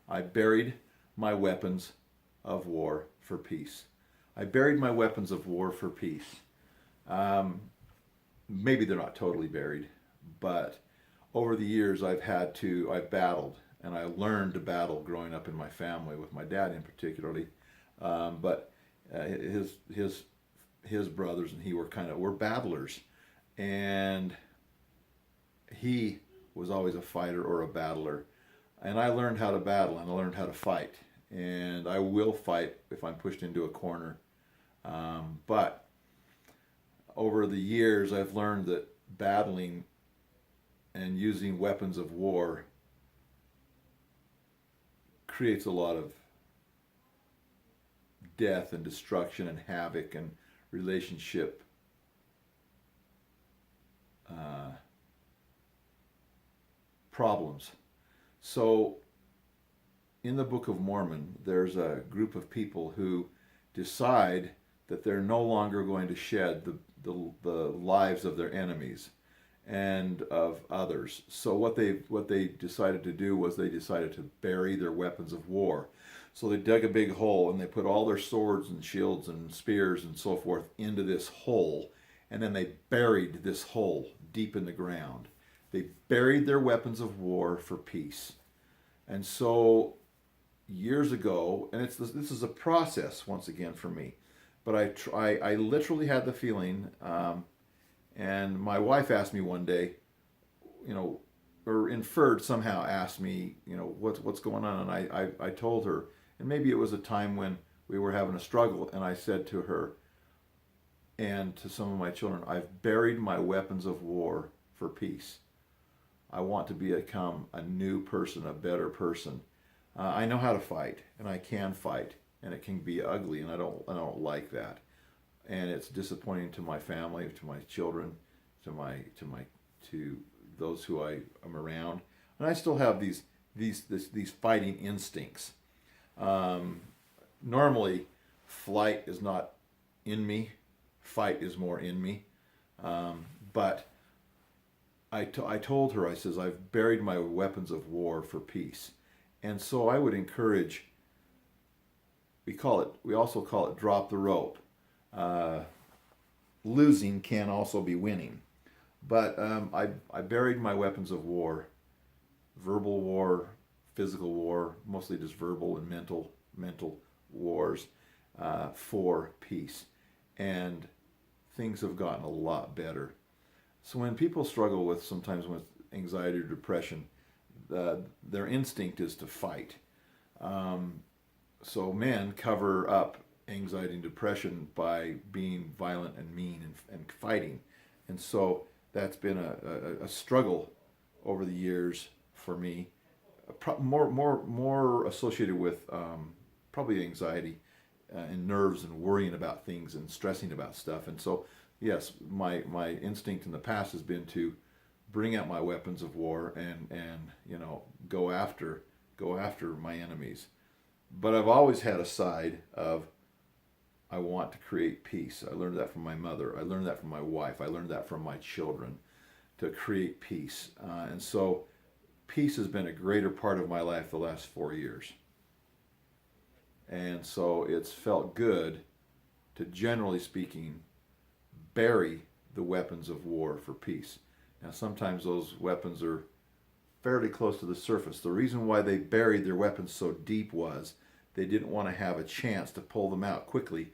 I buried my weapons of war for peace. I buried my weapons of war for peace. Um, Maybe they're not totally buried, but over the years I've battled, and I learned to battle growing up in my family with my dad in particularly. But his brothers and he were battlers, and he was always a fighter or a battler, and I learned how to battle and I learned how to fight, and I will fight if I'm pushed into a corner. But over the years, I've learned that battling and using weapons of war creates a lot of death and destruction and havoc and relationship uh, problems. So, in the Book of Mormon, there's a group of people who decide that they're no longer going to shed the lives of their enemies and of others. So what they decided to do was they decided to bury their weapons of war. So they dug a big hole and they put all their swords and shields and spears and so forth into this hole, and then they buried this hole deep in the ground. They buried their weapons of war for peace. And so years ago, and this is a process once again for me, but I literally had the feeling, and my wife asked me one day, you know, or inferred somehow asked me, you know, what's going on, and I told her, and maybe it was a time when we were having a struggle, and I said to her and to some of my children, I've buried my weapons of war for peace. I want to become a new person, a better person. I know how to fight, and I can fight, and it can be ugly, and I don't like that, and it's disappointing to my family, to my children, to those who I am around, and I still have these fighting instincts. Um, Normally, flight is not in me, fight is more in me, but I told her, I says, I've buried my weapons of war for peace. And so I would encourage, we also call it drop the rope. Uh, Losing can also be winning. But I buried my weapons of war, verbal war, physical war, mostly just verbal and mental wars, for peace. And things have gotten a lot better. So when people struggle sometimes with anxiety or depression, their instinct is to fight. Um, so men cover up anxiety and depression by being violent and mean and fighting. And so that's been a struggle over the years for me, more associated with probably anxiety and nerves and worrying about things and stressing about stuff. And so, yes, my instinct in the past has been to bring out my weapons of war and go after my enemies. But I've always had a side of I want to create peace. I learned that from my mother. I learned that from my wife. I learned that from my children, to create peace. And so peace has been a greater part of my life the last 4 years. And so it's felt good to, generally speaking, bury the weapons of war for peace. Now, sometimes those weapons are fairly close to the surface. The reason why they buried their weapons so deep was they didn't want to have a chance to pull them out quickly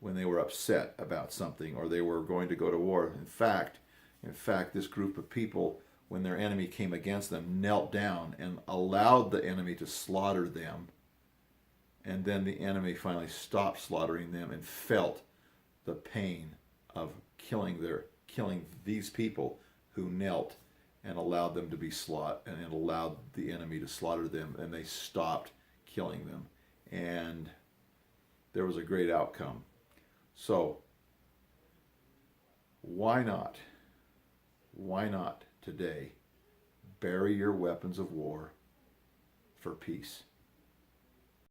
when they were upset about something or they were going to go to war. In fact, this group of people, when their enemy came against them, knelt down and allowed the enemy to slaughter them. And then the enemy finally stopped slaughtering them and felt the pain of killing these people who knelt and allowed them to be slaughtered, and it allowed the enemy to slaughter them, and they stopped killing them. And there was a great outcome. So, why not? Why not today bury your weapons of war for peace?